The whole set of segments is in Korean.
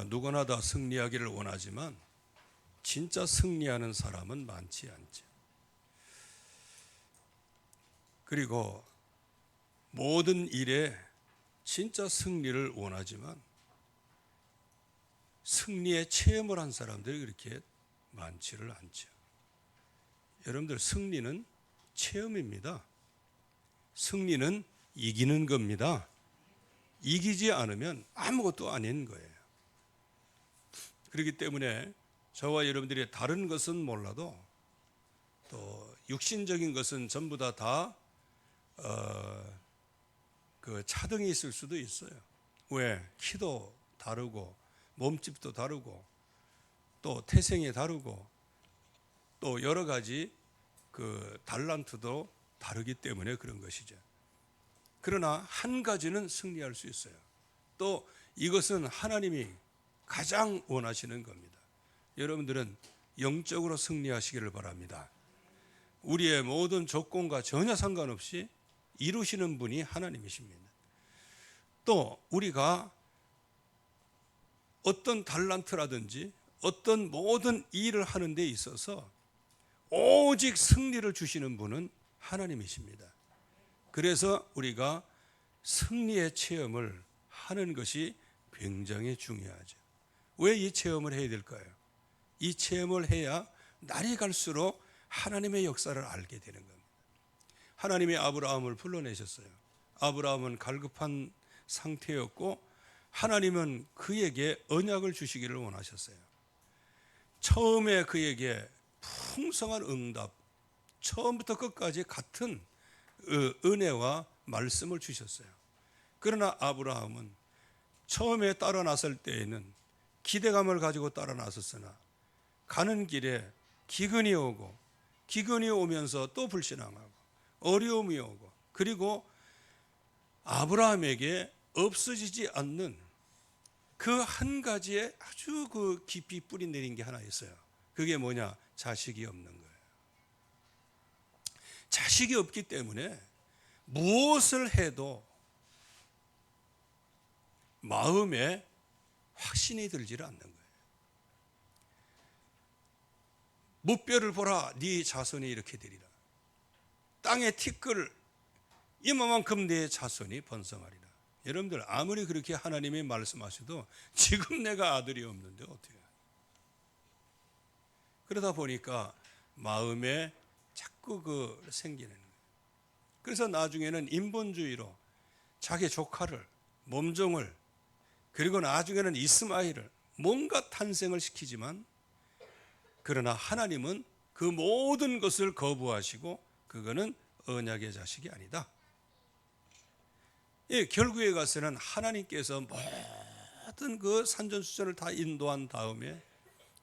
누구나 다 승리하기를 원하지만 진짜 승리하는 사람은 많지 않죠. 그리고 모든 일에 진짜 승리를 원하지만 승리의 체험을 한 사람들이 그렇게 많지를 않죠. 여러분들, 승리는 체험입니다. 승리는 이기는 겁니다. 이기지 않으면 아무것도 아닌 거예요. 그렇기 때문에 저와 여러분들이 다른 것은 몰라도 또 육신적인 것은 전부 다 그 차등이 있을 수도 있어요. 왜? 키도 다르고 몸집도 다르고 또 태생이 다르고 또 여러 가지 그 달란트도 다르기 때문에 그런 것이죠. 그러나 한 가지는 승리할 수 있어요. 또 이것은 하나님이 가장 원하시는 겁니다. 여러분들은 영적으로 승리하시기를 바랍니다. 우리의 모든 조건과 전혀 상관없이 이루시는 분이 하나님이십니다. 또 우리가 어떤 달란트라든지 어떤 모든 일을 하는 데 있어서 오직 승리를 주시는 분은 하나님이십니다. 그래서 우리가 승리의 체험을 하는 것이 굉장히 중요하죠. 왜 이 체험을 해야 될까요? 이 체험을 해야 날이 갈수록 하나님의 역사를 알게 되는 겁니다. 하나님이 아브라함을 불러내셨어요. 아브라함은 갈급한 상태였고 하나님은 그에게 언약을 주시기를 원하셨어요. 처음에 그에게 풍성한 응답, 처음부터 끝까지 같은 은혜와 말씀을 주셨어요. 그러나 아브라함은 처음에 따라 나설 때에는 기대감을 가지고 따라 나섰으나 가는 길에 기근이 오고 기근이 오면서 또 불신앙하고 어려움이 오고 그리고 아브라함에게 없어지지 않는 그 한 가지에 아주 그 깊이 뿌리 내린 게 하나 있어요. 그게 뭐냐? 자식이 없는 거예요. 자식이 없기 때문에 무엇을 해도 마음에 확신이 들지를 않는 거예요. 무뼈를 보라, 네 자손이 이렇게 되리라. 땅의 티끌 이만큼 네 자손이 번성하리라. 여러분들, 아무리 그렇게 하나님이 말씀하셔도 지금 내가 아들이 없는데 어떻게 해요? 그러다 보니까 마음에 자꾸 생기는 거예요. 그래서 나중에는 인본주의로 자기 조카를, 몸종을, 그리고 나중에는 이스마엘을 뭔가 탄생을 시키지만 그러나 하나님은 그 모든 것을 거부하시고 그거는 언약의 자식이 아니다. 예, 결국에 가서는 하나님께서 모든 그 산전수전을 다 인도한 다음에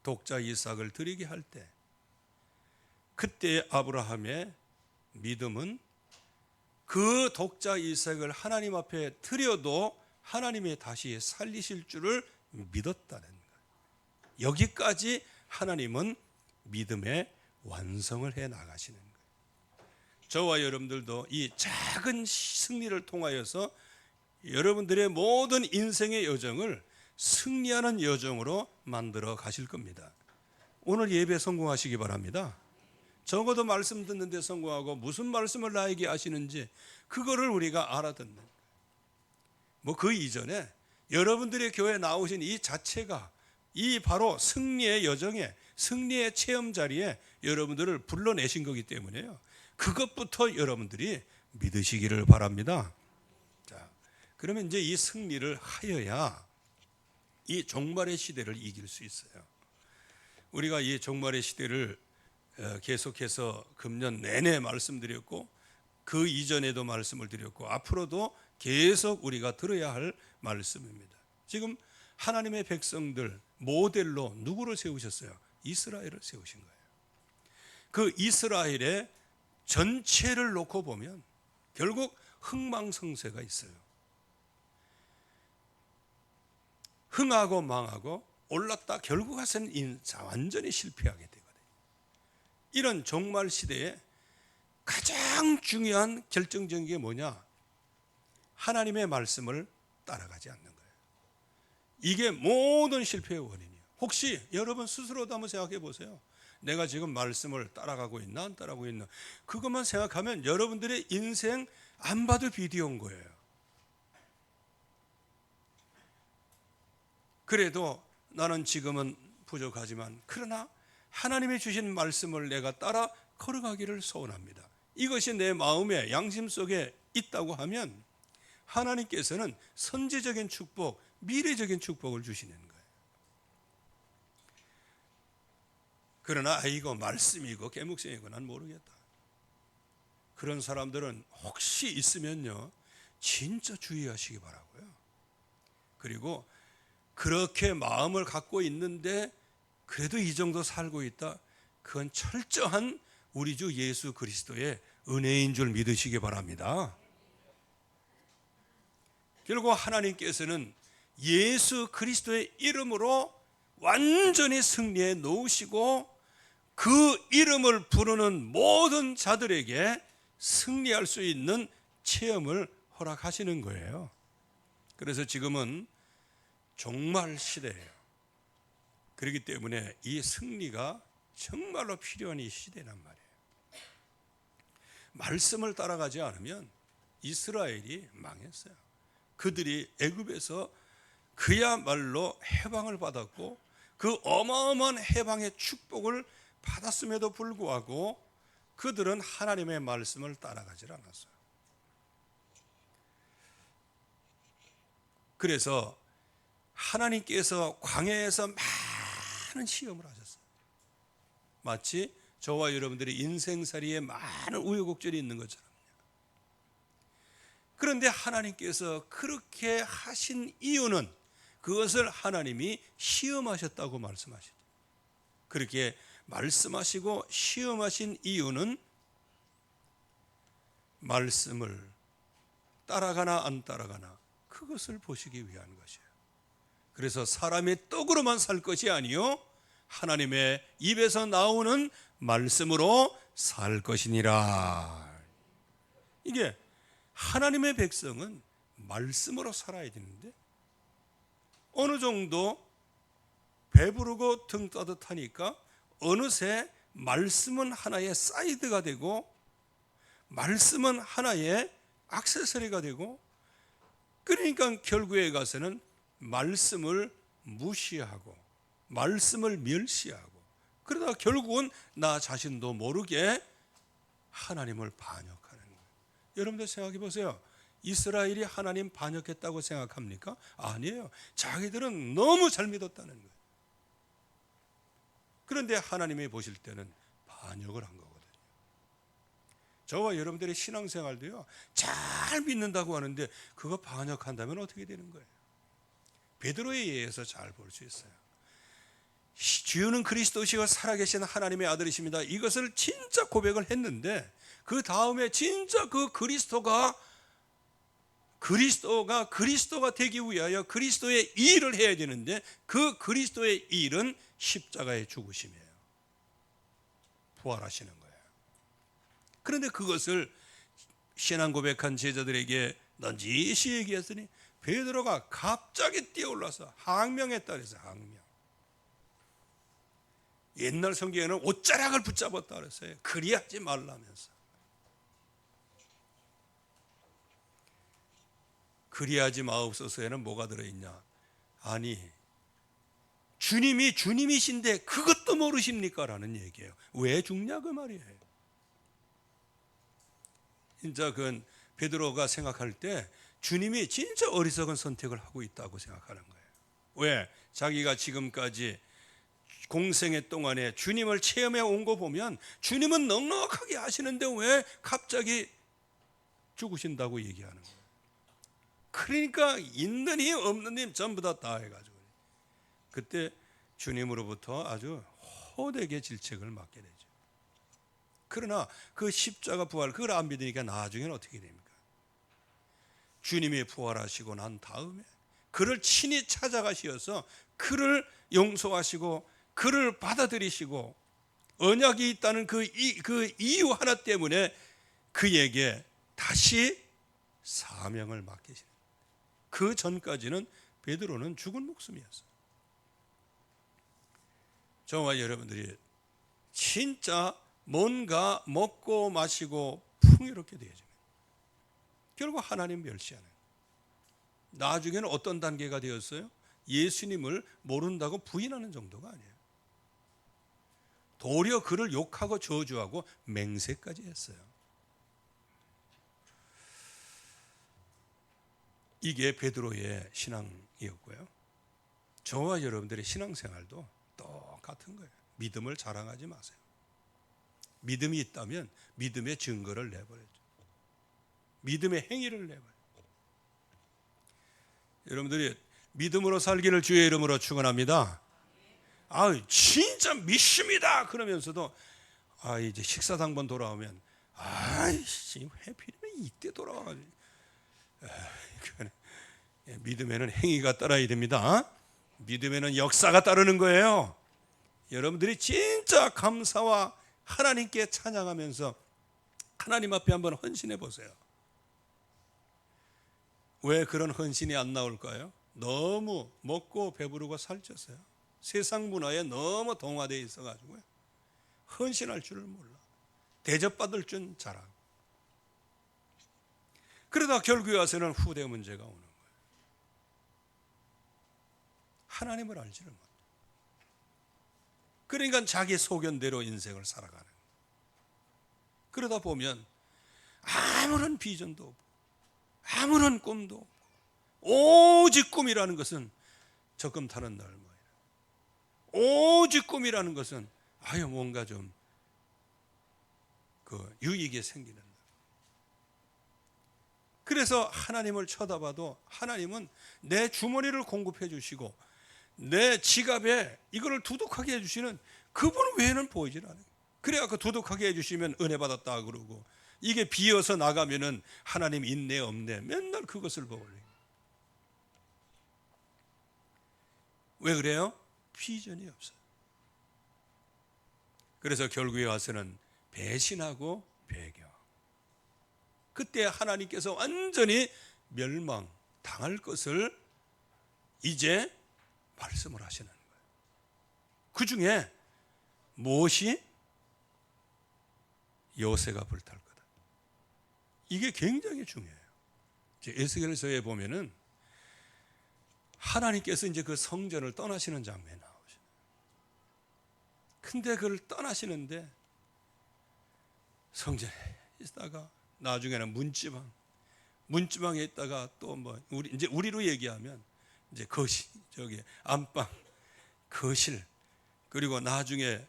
독자 이삭을 드리게 할 때 그때 아브라함의 믿음은 그 독자 이삭을 하나님 앞에 드려도 하나님이 다시 살리실 줄을 믿었다는 거예요. 여기까지 하나님은 믿음의 완성을 해 나가시는 거예요. 저와 여러분들도 이 작은 승리를 통하여서 여러분들의 모든 인생의 여정을 승리하는 여정으로 만들어 가실 겁니다. 오늘 예배 성공하시기 바랍니다. 적어도 말씀 듣는데 성공하고 무슨 말씀을 나에게 하시는지 그거를 우리가 알아듣는 거예요. 그 이전에 여러분들의 교회에 나오신 이 자체가 이 바로 승리의 여정에 승리의 체험 자리에 여러분들을 불러내신 거기 때문에요. 그것부터 여러분들이 믿으시기를 바랍니다. 자, 그러면 이제 이 승리를 하여야 이 종말의 시대를 이길 수 있어요. 우리가 이 종말의 시대를 계속해서 금년 내내 말씀드렸고 그 이전에도 말씀을 드렸고 앞으로도 계속 우리가 들어야 할 말씀입니다. 지금 하나님의 백성들 모델로 누구를 세우셨어요? 이스라엘을 세우신 거예요. 그 이스라엘의 전체를 놓고 보면 결국 흥망성쇠가 있어요. 흥하고 망하고 올랐다 결국 가서는 완전히 실패하게 되거든요. 이런 종말 시대에 가장 중요한 결정적인 게 뭐냐? 하나님의 말씀을 따라가지 않는 거예요. 이게 모든 실패의 원인이에요. 혹시 여러분 스스로도 한번 생각해 보세요. 내가 지금 말씀을 따라가고 있나 안 따라가고 있나, 그것만 생각하면 여러분들의 인생 안 봐도 비디오인 거예요. 그래도 나는 지금은 부족하지만 그러나 하나님이 주신 말씀을 내가 따라 걸어가기를 소원합니다. 이것이 내 마음의 양심 속에 있다고 하면 하나님께서는 선지적인 축복, 미래적인 축복을 주시는 거예요. 그러나 이거 말씀이고 깨묵성이고 난 모르겠다, 그런 사람들은 혹시 있으면요 진짜 주의하시기 바라고요. 그리고 그렇게 마음을 갖고 있는데 그래도 이 정도 살고 있다, 그건 철저한 우리 주 예수 그리스도의 은혜인 줄 믿으시기 바랍니다. 결국 하나님께서는 예수 그리스도의 이름으로 완전히 승리해 놓으시고 그 이름을 부르는 모든 자들에게 승리할 수 있는 체험을 허락하시는 거예요. 그래서 지금은 종말 시대예요. 그렇기 때문에 이 승리가 정말로 필요한 이 시대란 말이에요. 말씀을 따라가지 않으면 이스라엘이 망했어요. 그들이 애굽에서 그야말로 해방을 받았고 그 어마어마한 해방의 축복을 받았음에도 불구하고 그들은 하나님의 말씀을 따라가질 않았어요. 그래서 하나님께서 광야에서 많은 시험을 하셨어요. 마치 저와 여러분들의 인생살이에 많은 우여곡절이 있는 것처럼. 그런데 하나님께서 그렇게 하신 이유는 그것을 하나님이 시험하셨다고 말씀하시죠. 그렇게 말씀하시고 시험하신 이유는 말씀을 따라가나 안 따라가나 그것을 보시기 위한 것이에요. 그래서 사람의 떡으로만 살 것이 아니요 하나님의 입에서 나오는 말씀으로 살 것이니라. 이게 하나님의 백성은 말씀으로 살아야 되는데 어느 정도 배부르고 등 따뜻하니까 어느새 말씀은 하나의 사이드가 되고 말씀은 하나의 액세서리가 되고, 그러니까 결국에 가서는 말씀을 무시하고 말씀을 멸시하고 그러다 결국은 나 자신도 모르게 하나님을 반역하는 거예요. 여러분들 생각해 보세요. 이스라엘이 하나님 반역했다고 생각합니까? 아니에요. 자기들은 너무 잘 믿었다는 거예요. 그런데 하나님이 보실 때는 반역을 한 거거든요. 저와 여러분들의 신앙생활도요 잘 믿는다고 하는데 그거 반역한다면 어떻게 되는 거예요? 베드로에 의해서 잘 볼 수 있어요. 주는 그리스도시고 살아계신 하나님의 아들이십니다. 이것을 진짜 고백을 했는데 그 다음에 진짜 그 그리스도가 되기 위하여 그리스도의 일을 해야 되는데 그 그리스도의 일은 십자가의 죽으심이에요. 부활하시는 거예요. 그런데 그것을 신앙 고백한 제자들에게 넌지시 얘기했으니 베드로가 갑자기 뛰어올라서 항명했다 그랬어요. 항명. 옛날 성경에는 옷자락을 붙잡았다 그랬어요. 그리하지 말라면서. 그리하지 마옵소서에는 뭐가 들어있냐? 아니 주님이 주님이신데 그것도 모르십니까? 라는 얘기예요. 왜 죽냐 그 말이에요. 진짜 그 베드로가 생각할 때 주님이 진짜 어리석은 선택을 하고 있다고 생각하는 거예요. 왜? 자기가 지금까지 공생애 동안에 주님을 체험해 온 거 보면 주님은 넉넉하게 하시는데 왜 갑자기 죽으신다고 얘기하는 거예요. 그러니까 있는 힘 없는 힘 전부 다 해가지고 그때 주님으로부터 아주 호되게 질책을 받게 되죠. 그러나 그 십자가 부활 그걸 안 믿으니까 나중에는 어떻게 됩니까? 주님이 부활하시고 난 다음에 그를 친히 찾아가시어서 그를 용서하시고 그를 받아들이시고 언약이 있다는 그 이유 하나 때문에 그에게 다시 사명을 맡기시는. 그 전까지는 베드로는 죽은 목숨이었어요. 저와 여러분들이 진짜 뭔가 먹고 마시고 풍요롭게 되어집니다. 결국 하나님 멸시하는. 나중에는 어떤 단계가 되었어요? 예수님을 모른다고 부인하는 정도가 아니에요. 도리어 그를 욕하고 저주하고 맹세까지 했어요. 이게 베드로의 신앙이었고요. 저와 여러분들의 신앙생활도 똑같은 거예요. 믿음을 자랑하지 마세요. 믿음이 있다면 믿음의 증거를 내버려줘. 믿음의 행위를 내버려. 여러분들이 믿음으로 살기를 주의 이름으로 축원합니다. 아, 진짜 믿습니다. 그러면서도 이제 식사당번 돌아오면 아이씨 회피면 이때 돌아와가지고 믿음에는 행위가 따라야 됩니다. 믿음에는 역사가 따르는 거예요. 여러분들이 진짜 감사와 하나님께 찬양하면서 하나님 앞에 한번 헌신해 보세요. 왜 그런 헌신이 안 나올까요? 너무 먹고 배부르고 살쪘어요. 세상 문화에 너무 동화되어 있어가지고요. 헌신할 줄을 몰라. 대접받을 줄 잘하고. 그러다 결국에 와서는 후대 문제가 오는 거예요. 하나님을 알지를 못해. 그러니까 자기 소견대로 인생을 살아가는 거예요. 그러다 보면 아무런 비전도 없고 아무런 꿈도 없고 오직 꿈이라는 것은 적금 타는 날 오직 꿈이라는 것은 뭔가 좀 유익이 생기는 날. 그래서 하나님을 쳐다봐도 하나님은 내 주머니를 공급해 주시고 내 지갑에 이거를 두둑하게 해주시는 그분 외에는 보이질 않아요. 그래야 그 두둑하게 해주시면 은혜 받았다 그러고 이게 비어서 나가면은 하나님 있네 없네 맨날 그것을 보고. 왜 그래요? 비전이 없어요. 그래서 결국에 와서는 배신하고 배교. 그때 하나님께서 완전히 멸망당할 것을 이제 말씀을 하시는 거예요. 그 중에 무엇이? 요새가 불탈 거다. 이게 굉장히 중요해요. 에스겔서에 보면은 하나님께서 이제 그 성전을 떠나시는 장면이 나오죠. 근데 그걸 떠나시는데 성전에 있다가 나중에는 문지방에 있다가 또 우리로 얘기하면 이제 거실, 안방, 거실, 그리고 나중에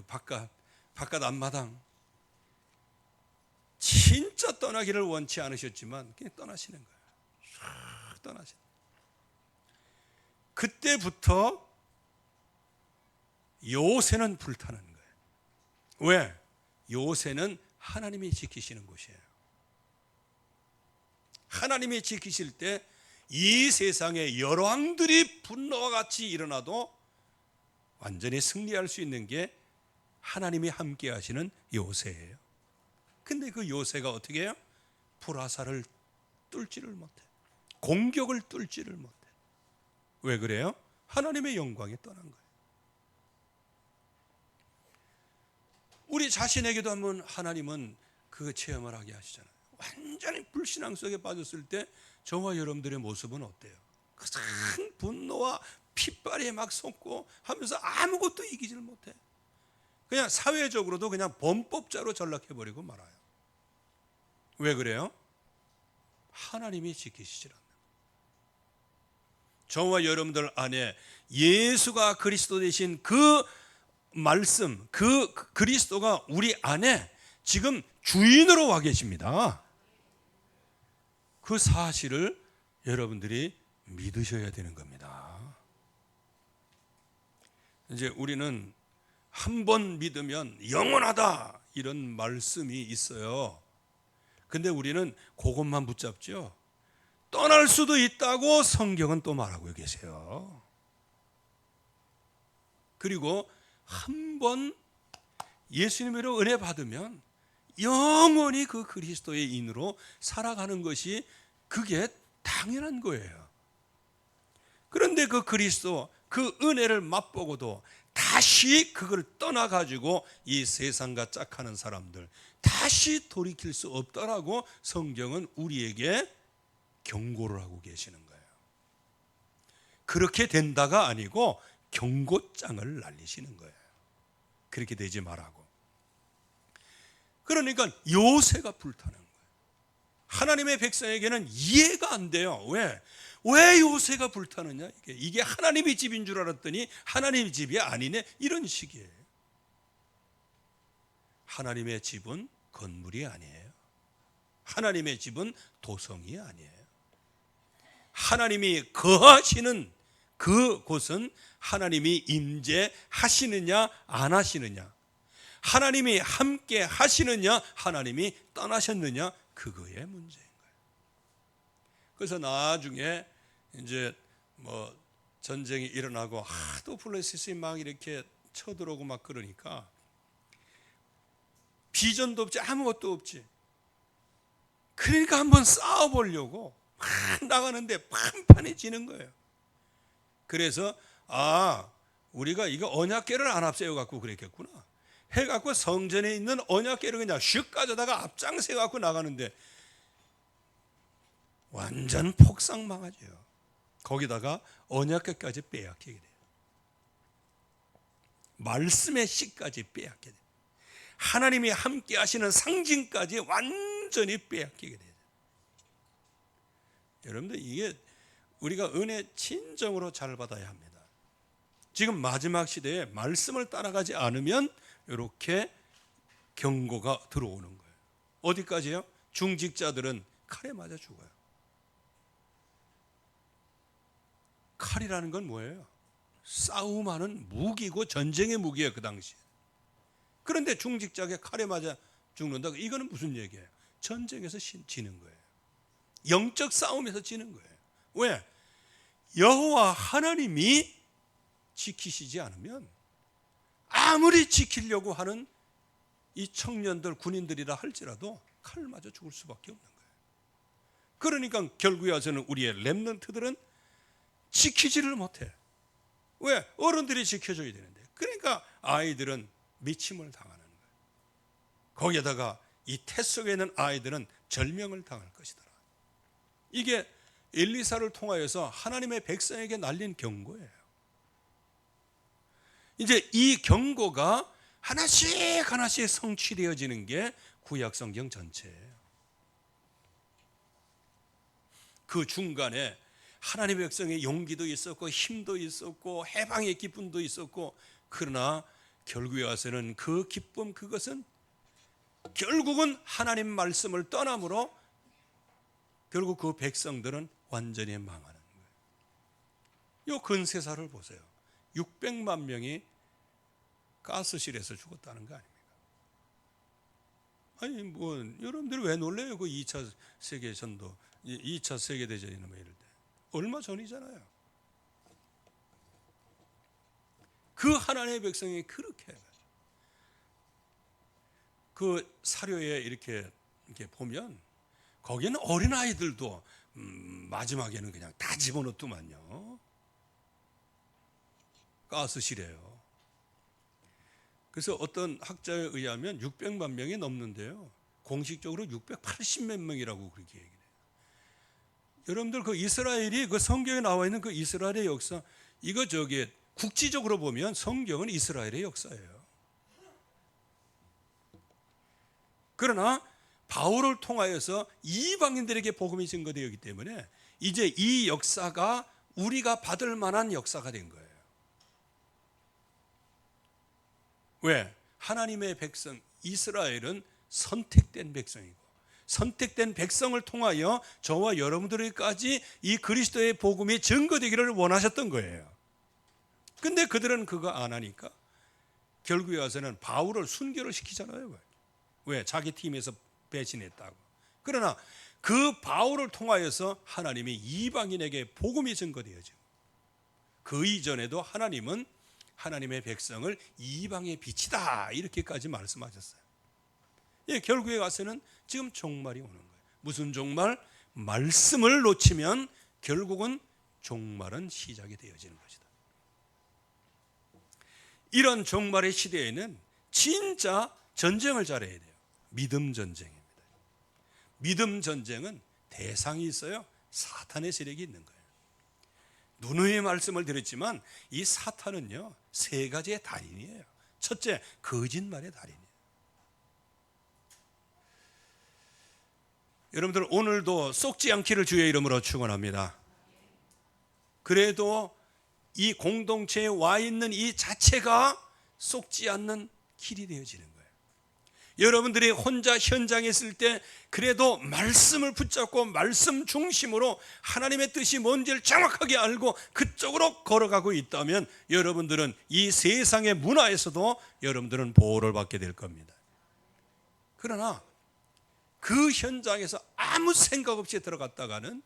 바깥 앞마당. 진짜 떠나기를 원치 않으셨지만 그냥 떠나시는 거예요. 떠나시는. 그때부터 요새는 불타는 거예요. 왜? 요새는 하나님이 지키시는 곳이에요. 하나님이 지키실 때 이 세상의 열왕들이 분노와 같이 일어나도 완전히 승리할 수 있는 게 하나님이 함께 하시는 요새예요. 근데 그 요새가 어떻게 해요? 불화살을 뚫지를 못해. 공격을 뚫지를 못해. 왜 그래요? 하나님의 영광이 떠난 거예요. 우리 자신에게도 한번 하나님은 그 체험을 하게 하시잖아요. 완전히 불신앙 속에 빠졌을 때 저와 여러분들의 모습은 어때요? 큰 분노와 핏발에 막 솟고 하면서 아무것도 이기질 못해. 그냥 사회적으로도 그냥 범법자로 전락해버리고 말아요. 왜 그래요? 하나님이 지키시질 않아요. 저와 여러분들 안에 예수가 그리스도 되신 그 말씀, 그 그리스도가 우리 안에 지금 주인으로 와 계십니다. 그 사실을 여러분들이 믿으셔야 되는 겁니다. 이제 우리는 한 번 믿으면 영원하다 이런 말씀이 있어요. 근데 우리는 그것만 붙잡죠. 떠날 수도 있다고 성경은 또 말하고 계세요. 그리고 한 번 예수님으로 은혜 받으면 영원히 그 그리스도의 인으로 살아가는 것이 그게 당연한 거예요. 그런데 그 그리스도 그 은혜를 맛보고도 다시 그걸 떠나가지고 이 세상과 짝하는 사람들 다시 돌이킬 수 없다라고 성경은 우리에게 경고를 하고 계시는 거예요. 그렇게 된다가 아니고 경고장을 날리시는 거예요. 그렇게 되지 말라고. 그러니까 요새가 불타는 거예요. 하나님의 백성에게는 이해가 안 돼요. 왜 요새가 불타느냐? 이게 하나님의 집인 줄 알았더니 하나님의 집이 아니네. 이런 식이에요. 하나님의 집은 건물이 아니에요. 하나님의 집은 도성이 아니에요. 하나님이 거하시는 그곳은 하나님이 임재하시느냐 안 하시느냐, 하나님이 함께 하시느냐 하나님이 떠나셨느냐, 그거의 문제인 거예요. 그래서 나중에 이제 뭐 전쟁이 일어나고 하도 플레시스이 막 이렇게 쳐들어오고 막 그러니까 비전도 없지, 아무것도 없지. 그러니까 한번 싸워보려고 막 나가는데 판판이 지는 거예요. 그래서 우리가 이거 언약궤를 안 앞세워 갖고 그랬겠구나 해갖고 성전에 있는 언약궤를 그냥 슉 가져다가 앞장세 갖고 나가는데 완전 폭삭망하죠. 거기다가 언약궤까지 빼앗기게 돼요. 말씀의 씨까지 빼앗게 돼요. 하나님이 함께 하시는 상징까지 완전히 빼앗기게 돼요. 여러분들, 이게 우리가 은혜 진정으로 잘 받아야 합니다. 지금 마지막 시대에 말씀을 따라가지 않으면 이렇게 경고가 들어오는 거예요. 어디까지요? 중직자들은 칼에 맞아 죽어요. 칼이라는 건 뭐예요? 싸움하는 무기고 전쟁의 무기예요, 그 당시에. 그런데 중직자에게 칼에 맞아 죽는다. 이거는 무슨 얘기예요? 전쟁에서 지는 거예요. 영적 싸움에서 지는 거예요. 왜? 여호와 하나님이 지키시지 않으면 아무리 지키려고 하는 이 청년들, 군인들이라 할지라도 칼을 맞아 죽을 수밖에 없는 거예요. 그러니까 결국에 와서는 우리의 렘넌트들은 지키지를 못해. 왜? 어른들이 지켜줘야 되는데. 그러니까 아이들은 미침을 당하는 거예요. 거기에다가 이 태 속에 있는 아이들은 절명을 당할 것이더라. 이게 엘리사를 통하여서 하나님의 백성에게 날린 경고예요. 이제 이 경고가 하나씩 하나씩 성취되어지는 게 구약 성경 전체예요. 그 중간에 하나님의 백성의 용기도 있었고 힘도 있었고 해방의 기쁨도 있었고, 그러나 결국에 와서는 그 기쁨, 그것은 결국은 하나님 말씀을 떠남으로 결국 그 백성들은 완전히 망하는 거예요. 이 근세사를 보세요. 600만 명이 가스실에서 죽었다는 거 아닙니까? 아니 뭐 여러분들이 왜 놀래요? 그 2차 세계전도, 2차 세계대전이나 뭐 이럴 때 얼마 전이잖아요. 그 하나님의 백성이 그렇게 그 사료에 이렇게 보면 거기는 어린아이들도 마지막에는 그냥 다 집어넣더만요. 가스실에요. 그래서 어떤 학자에 의하면 600만 명이 넘는데요, 공식적으로 680몇 명이라고 그렇게 얘기해요. 여러분들 그 이스라엘이 그 성경에 나와 있는 그 이스라엘의 역사, 이거 국지적으로 보면 성경은 이스라엘의 역사예요. 그러나 바울을 통하여서 이방인들에게 복음이 증거되었기 때문에 이제 이 역사가 우리가 받을 만한 역사가 된 거예요. 왜? 하나님의 백성 이스라엘은 선택된 백성이고, 선택된 백성을 통하여 저와 여러분들에게까지 이 그리스도의 복음이 증거되기를 원하셨던 거예요. 근데 그들은 그거 안 하니까 결국에 와서는 바울을 순교를 시키잖아요. 왜? 자기 팀에서 배신했다고. 그러나 그 바울을 통하여서 하나님이 이방인에게 복음이 증거되어지고, 그 이전에도 하나님은 하나님의 백성을 이방의 빛이다 이렇게까지 말씀하셨어요. 예, 결국에 가서는 지금 종말이 오는 거예요. 무슨 종말? 말씀을 놓치면 결국은 종말은 시작이 되어지는 것이다. 이런 종말의 시대에는 진짜 전쟁을 잘해야 돼요. 믿음 전쟁입니다. 믿음 전쟁은 대상이 있어요. 사탄의 세력이 있는 거예요. 누누이 말씀을 드렸지만 이 사탄은요, 세 가지의 달인이에요. 첫째, 거짓말의 달인이에요. 여러분들 오늘도 속지 않기를 주의 이름으로 축원합니다. 그래도 이 공동체에 와 있는 이 자체가 속지 않는 길이 되어지는 거예요. 여러분들이 혼자 현장에 있을 때 그래도 말씀을 붙잡고 말씀 중심으로 하나님의 뜻이 뭔지를 정확하게 알고 그쪽으로 걸어가고 있다면 여러분들은 이 세상의 문화에서도 여러분들은 보호를 받게 될 겁니다. 그러나 그 현장에서 아무 생각 없이 들어갔다가는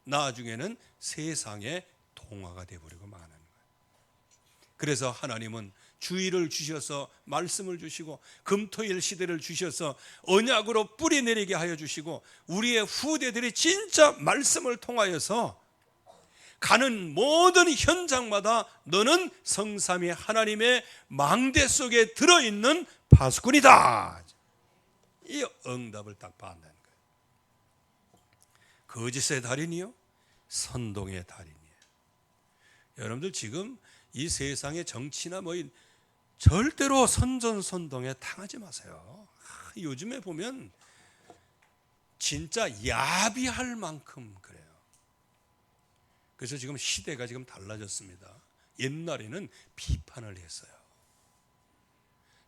나중에는 세상의 동화가 되어버리고 마는 거예요. 그래서 하나님은 주의를 주셔서 말씀을 주시고 금토일 시대를 주셔서 언약으로 뿌리 내리게 하여 주시고 우리의 후대들이 진짜 말씀을 통하여서 가는 모든 현장마다 너는 성삼위 하나님의 망대 속에 들어있는 파수꾼이다. 이 응답을 딱 받는 거예요. 거짓의 달인이요, 선동의 달인이에요. 여러분들 지금 이 세상의 정치나 뭐 절대로 선전선동에 당하지 마세요. 요즘에 보면 진짜 야비할 만큼 그래요. 그래서 지금 시대가 지금 달라졌습니다. 옛날에는 비판을 했어요.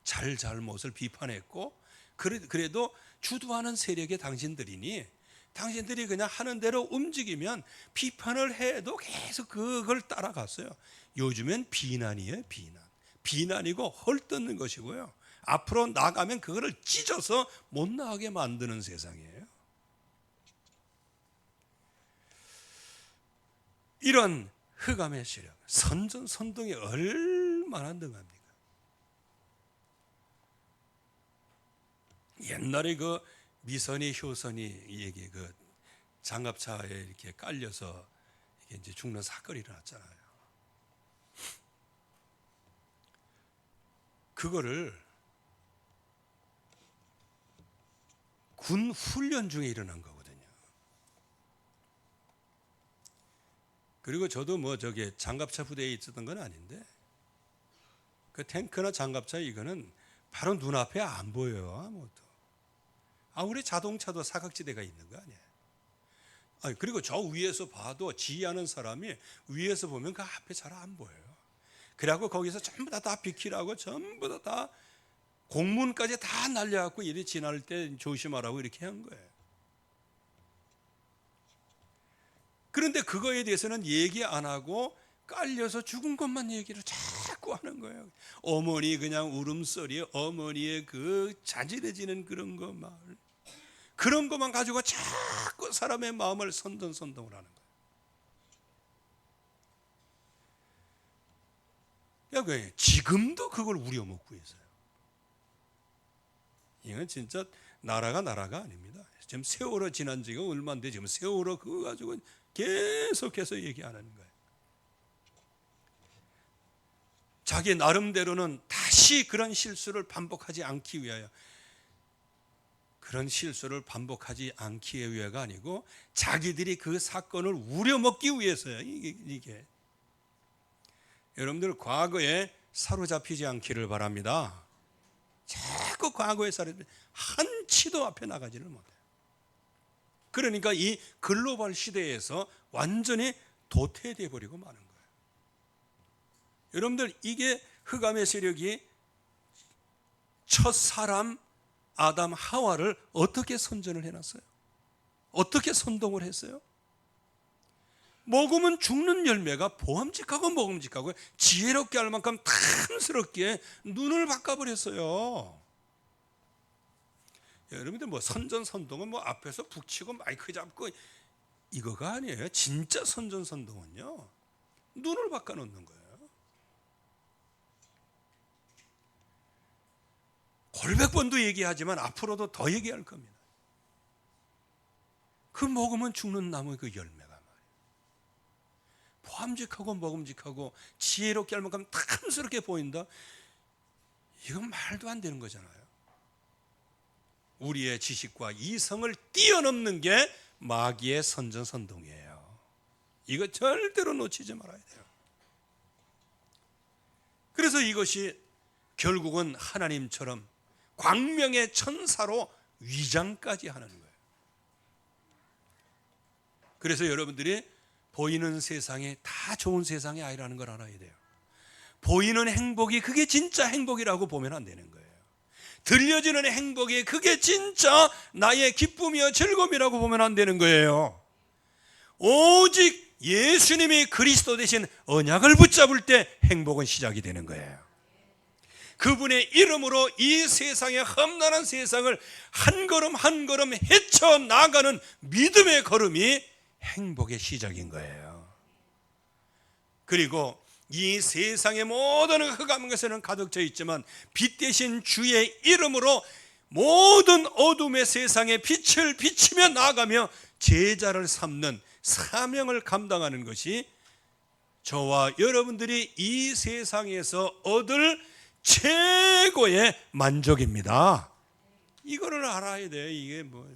잘못을 비판했고 그래도 주도하는 세력의 당신들이니 당신들이 그냥 하는 대로 움직이면 비판을 해도 계속 그걸 따라갔어요. 요즘엔 비난이에요. 비난이고 헐뜯는 것이고요. 앞으로 나가면 그거를 찢어서 못 나가게 만드는 세상이에요. 이런 흑암의 세력, 선전선동이 얼마나 능합니까? 옛날에 그 미선이 효선이 얘기 그 장갑차에 이렇게 깔려서 이게 이제 죽는 사건이 일어났잖아요. 그거를 군 훈련 중에 일어난 거거든요. 그리고 저도 뭐 저기 장갑차 부대에 있었던 건 아닌데 그 탱크나 장갑차 이거는 바로 눈앞에 안 보여요. 아무것도. 우리 자동차도 사각지대가 있는 거 아니에요. 그리고 저 위에서 봐도 지휘하는 사람이 위에서 보면 그 앞에 잘 안 보여요. 그래갖고 거기서 전부 다 비키라고 전부 다 공문까지 다 날려갖고 이리 지날 때 조심하라고 이렇게 한 거예요. 그런데 그거에 대해서는 얘기 안 하고 깔려서 죽은 것만 얘기를 자꾸 하는 거예요. 어머니 그냥 울음소리, 어머니의 그 자질해지는 그런 것만, 그런 것만 가지고 자꾸 사람의 마음을 선동을 하는 거예요. 지금도 그걸 우려먹고 있어요. 이건 진짜 나라가 아닙니다. 지금 세월호 지난 지가 얼마인데 지금 세월호 그거 가지고 계속해서 얘기하는 거예요. 자기 나름대로는 다시 그런 실수를 반복하지 않기 위하여, 그런 실수를 반복하지 않기 위해가 아니고 자기들이 그 사건을 우려먹기 위해서요. 이게. 여러분들 과거에 사로잡히지 않기를 바랍니다. 자꾸 과거에 한치도 앞에 나가지를 못해요. 그러니까 이 글로벌 시대에서 완전히 도태되어 버리고 마는 거예요. 여러분들 이게 흑암의 세력이 첫 사람 아담 하와를 어떻게 선전을 해놨어요? 어떻게 선동을 했어요? 먹으면 죽는 열매가 보암직하고 먹음직하고 지혜롭게 할 만큼 탐스럽게 눈을 바꿔버렸어요. 여러분들 뭐 선전선동은 뭐 앞에서 북치고 마이크 잡고 이거가 아니에요. 진짜 선전선동은요, 눈을 바꿔놓는 거예요. 골백 번도 얘기하지만 앞으로도 더 얘기할 겁니다. 그 먹으면 죽는 나무의 그 열매가 말이에요. 보암직하고 먹음직하고 지혜롭게 할 만큼 탐스럽게 보인다. 이건 말도 안 되는 거잖아요. 우리의 지식과 이성을 뛰어넘는 게 마귀의 선전선동이에요. 이거 절대로 놓치지 말아야 돼요. 그래서 이것이 결국은 하나님처럼 광명의 천사로 위장까지 하는 거예요. 그래서 여러분들이 보이는 세상이 다 좋은 세상이 아니라는 걸 알아야 돼요. 보이는 행복이 그게 진짜 행복이라고 보면 안 되는 거예요. 들려지는 행복이 그게 진짜 나의 기쁨이요 즐거움이라고 보면 안 되는 거예요. 오직 예수님이 그리스도 대신 언약을 붙잡을 때 행복은 시작이 되는 거예요. 그분의 이름으로 이 세상의 험난한 세상을 한 걸음 한 걸음 헤쳐나가는 믿음의 걸음이 행복의 시작인 거예요. 그리고 이 세상의 모든 흑암 것에는 가득 차 있지만 빛 대신 주의 이름으로 모든 어둠의 세상에 빛을 비치며 나아가며 제자를 삼는 사명을 감당하는 것이 저와 여러분들이 이 세상에서 얻을 최고의 만족입니다. 이거를 알아야 돼요. 이게 뭐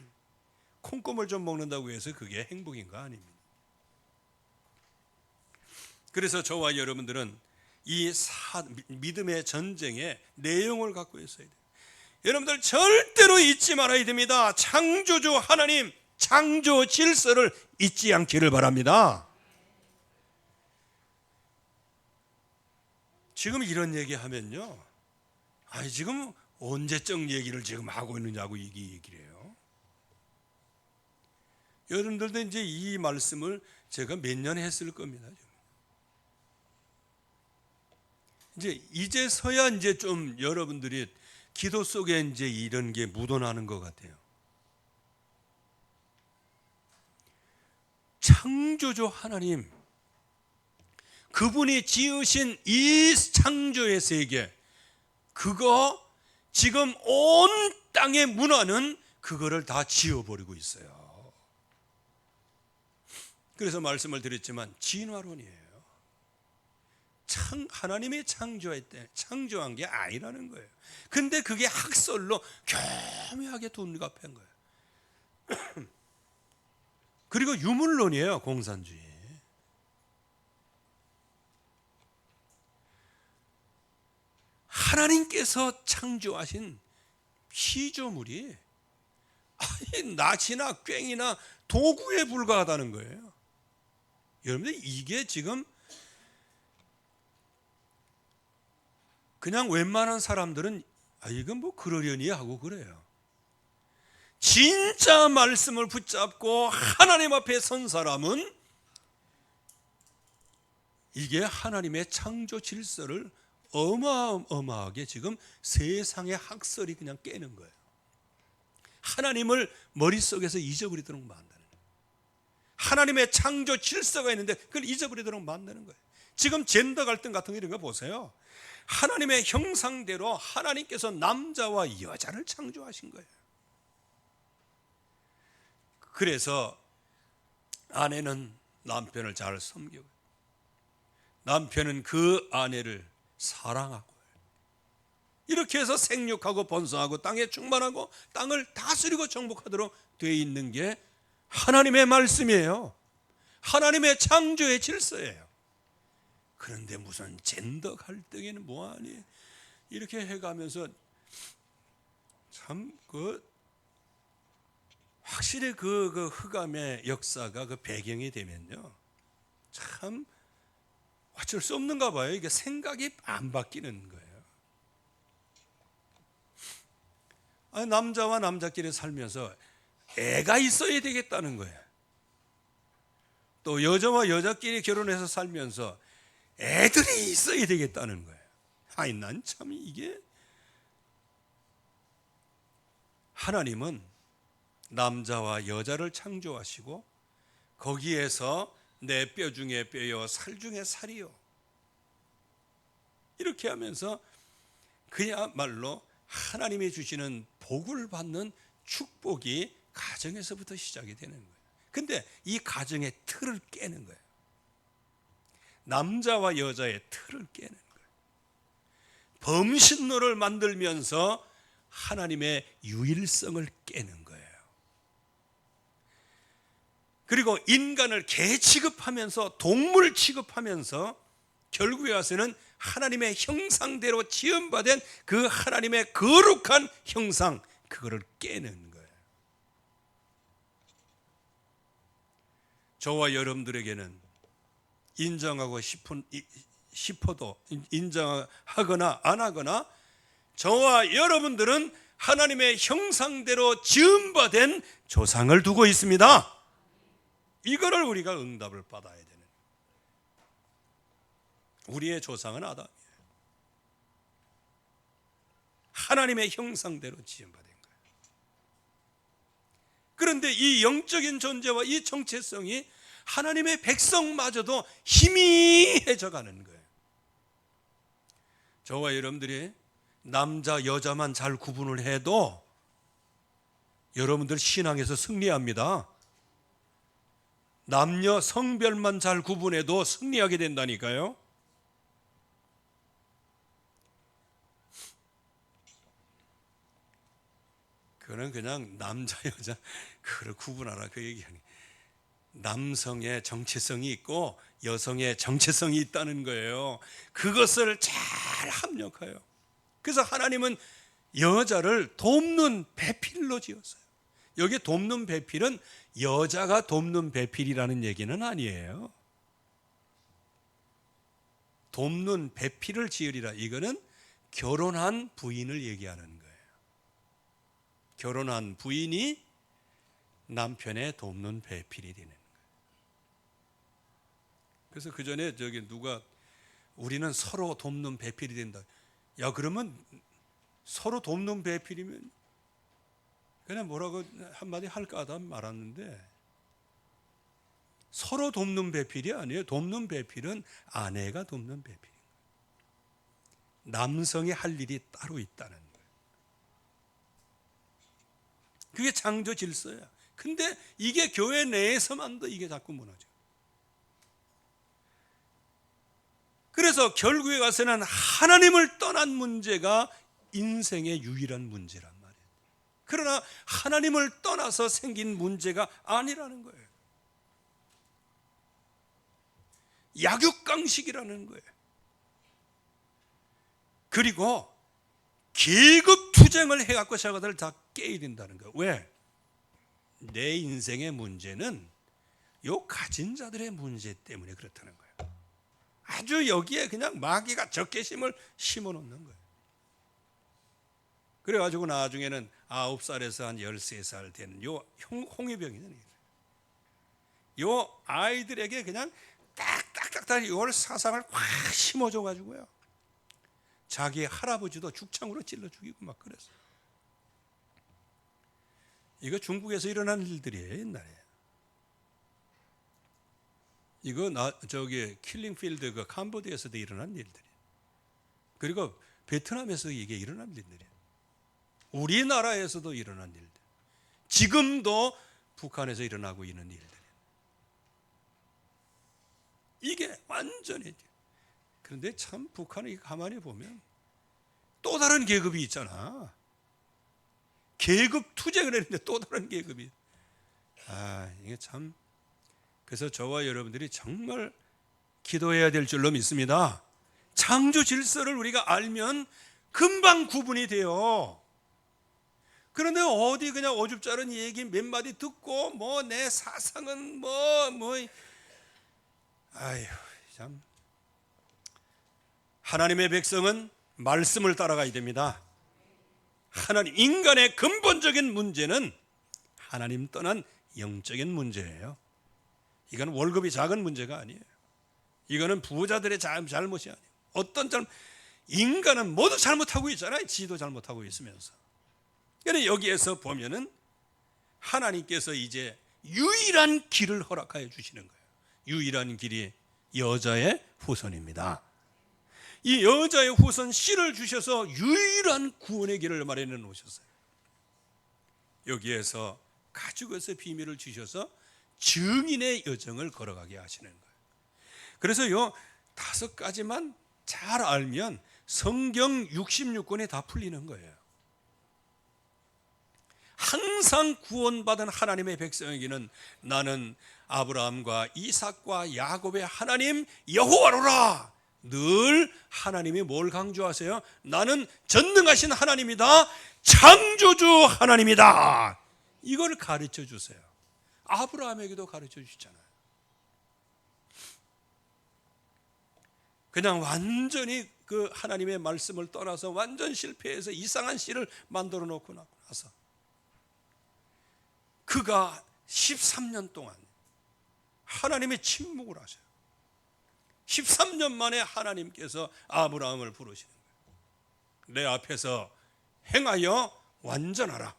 콩고물 좀 먹는다고 해서 그게 행복인가 아닙니다. 그래서 저와 여러분들은 이 믿음의 전쟁의 내용을 갖고 있어야 돼요. 여러분들 절대로 잊지 말아야 됩니다. 창조주 하나님, 창조 질서를 잊지 않기를 바랍니다. 지금 이런 얘기하면요, 지금 언제적 얘기를 지금 하고 있느냐고 이 얘기를 해요. 여러분들도 이제 이 말씀을 제가 몇 년 했을 겁니다. 이제서야 이제 좀 여러분들이 기도 속에 이제 이런 게 묻어나는 것 같아요. 창조주 하나님, 그분이 지으신 이 창조의 세계, 그거 지금 온 땅의 문화는 그거를 다 지워버리고 있어요. 그래서 말씀을 드렸지만 진화론이에요. 하나님이 창조한 게 아니라는 거예요. 근데 그게 학설로 교묘하게 둔갑한 거예요. 그리고 유물론이에요. 공산주의. 하나님께서 창조하신 피조물이 낫이나 꽹이나 도구에 불과하다는 거예요. 여러분들 이게 지금 그냥 웬만한 사람들은 이건 뭐 그러려니 하고 그래요. 진짜 말씀을 붙잡고 하나님 앞에 선 사람은 이게 하나님의 창조 질서를 어마어마하게 지금 세상의 학설이 그냥 깨는 거예요. 하나님을 머릿속에서 잊어버리도록 만드는 거예요. 하나님의 창조 질서가 있는데 그걸 잊어버리도록 만드는 거예요. 지금 젠더 갈등 같은 거 이런 거 보세요. 하나님의 형상대로 하나님께서 남자와 여자를 창조하신 거예요. 그래서 아내는 남편을 잘 섬기고 남편은 그 아내를 사랑하고 이렇게 해서 생육하고 번성하고 땅에 충만하고 땅을 다스리고 정복하도록 되어 있는 게 하나님의 말씀이에요. 하나님의 창조의 질서예요. 그런데 무슨 젠더 갈등에는 뭐하니 이렇게 해가면서 참 확실히 그 흑암의 역사가 그 배경이 되면요 참 어쩔 수 없는가 봐요. 이게 생각이 안 바뀌는 거예요. 남자와 남자끼리 살면서 애가 있어야 되겠다는 거예요. 또 여자와 여자끼리 결혼해서 살면서 애들이 있어야 되겠다는 거예요. 난 참 이게 하나님은 남자와 여자를 창조하시고 거기에서 내 뼈 중에 뼈요 살 중에 살이요 이렇게 하면서 그야말로 하나님이 주시는 복을 받는 축복이 가정에서부터 시작이 되는 거예요. 근데 이 가정의 틀을 깨는 거예요. 남자와 여자의 틀을 깨는 거예요. 범신노를 만들면서 하나님의 유일성을 깨는 거예요. 그리고 인간을 개 취급하면서 동물 취급하면서 결국에 와서는 하나님의 형상대로 지음받은 그 하나님의 거룩한 형상, 그거를 깨는 거예요. 저와 여러분들에게는 인정하고 싶어도 인정하거나 안 하거나 저와 여러분들은 하나님의 형상대로 지음받은 조상을 두고 있습니다. 이거를 우리가 응답을 받아야 되는. 우리의 조상은 아담이에요. 하나님의 형상대로 지음받은 거예요. 그런데 이 영적인 존재와 이 정체성이 하나님의 백성마저도 희미해져 가는 거예요. 저와 여러분들이 남자 여자만 잘 구분을 해도 여러분들 신앙에서 승리합니다. 남녀 성별만 잘 구분해도 승리하게 된다니까요. 그거는 그냥 남자 여자 그걸 구분하라 그 얘기 아니에요. 남성의 정체성이 있고 여성의 정체성이 있다는 거예요. 그것을 잘 합력해요. 그래서 하나님은 여자를 돕는 배필로 지었어요. 여기 돕는 배필은 여자가 돕는 배필이라는 얘기는 아니에요. 돕는 배필을 지으리라, 이거는 결혼한 부인을 얘기하는 거예요. 결혼한 부인이 남편의 돕는 배필이 되는 거예요. 그래서 그 전에 누가 우리는 서로 돕는 배필이 된다. 야, 그러면 서로 돕는 배필이면 그냥 뭐라고 한마디 할까 하다 말았는데, 서로 돕는 배필이 아니에요. 돕는 배필은 아내가 돕는 배필이에요. 남성이 할 일이 따로 있다는 거예요. 그게 창조 질서야. 근데 이게 교회 내에서만도 이게 자꾸 무너져. 그래서 결국에 가서는 하나님을 떠난 문제가 인생의 유일한 문제란 말이에요. 그러나 하나님을 떠나서 생긴 문제가 아니라는 거예요. 약육강식이라는 거예요. 그리고 계급 투쟁을 해갖고 저것을 다 깨야 된다는 거예요. 왜? 내 인생의 문제는 요 가진 자들의 문제 때문에 그렇다는 거예요. 아주 여기에 그냥 마귀가 적개심을 심어놓는 거예요. 그래가지고 나중에는 9살에서 한 13살 되는 요 홍위병이잖아요. 요 아이들에게 그냥 딱딱딱딱 요 사상을 확 심어줘가지고요, 자기 할아버지도 죽창으로 찔러 죽이고 막 그랬어요. 이거 중국에서 일어난 일들이에요, 옛날에. 이거 킬링필드 그 캄보디아에서도 일어난 일들이에요. 그리고 베트남에서 이게 일어난 일들이에요. 우리나라에서도 일어난 일들. 지금도 북한에서 일어나고 있는 일들이에요. 이게 완전히. 그런데 참 북한이 가만히 보면 또 다른 계급이 있잖아. 계급 투쟁을 했는데 또 다른 계급이. 이게 참. 그래서 저와 여러분들이 정말 기도해야 될 줄로 믿습니다. 창조 질서를 우리가 알면 금방 구분이 돼요. 그런데 어디 그냥 어줍잖은 얘기 몇 마디 듣고 뭐 내 사상은 아휴 참. 하나님의 백성은 말씀을 따라가야 됩니다. 하나님, 인간의 근본적인 문제는 하나님 떠난 영적인 문제예요. 이건 월급이 작은 문제가 아니에요. 이거는 부자들의 잘못이 아니에요. 어떤 인간은 모두 잘못하고 있잖아요. 지도 잘못하고 있으면서. 그런데 여기에서 보면은 하나님께서 이제 유일한 길을 허락하여 주시는 거예요. 유일한 길이 여자의 후손입니다. 이 여자의 후손 씨를 주셔서 유일한 구원의 길을 마련해 놓으셨어요. 여기에서 가죽에서 비밀을 주셔서 증인의 여정을 걸어가게 하시는 거예요. 그래서 5가지만 잘 알면 성경 66권이 다 풀리는 거예요. 항상 구원받은 하나님의 백성에게는 나는 아브라함과 이삭과 야곱의 하나님 여호와로라. 늘 하나님이 뭘 강조하세요? 나는 전능하신 하나님이다. 창조주 하나님이다. 이걸 가르쳐 주세요. 아브라함에게도 가르쳐 주시잖아요. 그냥 완전히 그 하나님의 말씀을 떠나서 완전 실패해서 이상한 씨를 만들어 놓고 나서 그가 13년 동안 하나님의 침묵을 하셔요. 13년 만에 하나님께서 아브라함을 부르시는 거예요. 내 앞에서 행하여 완전하라.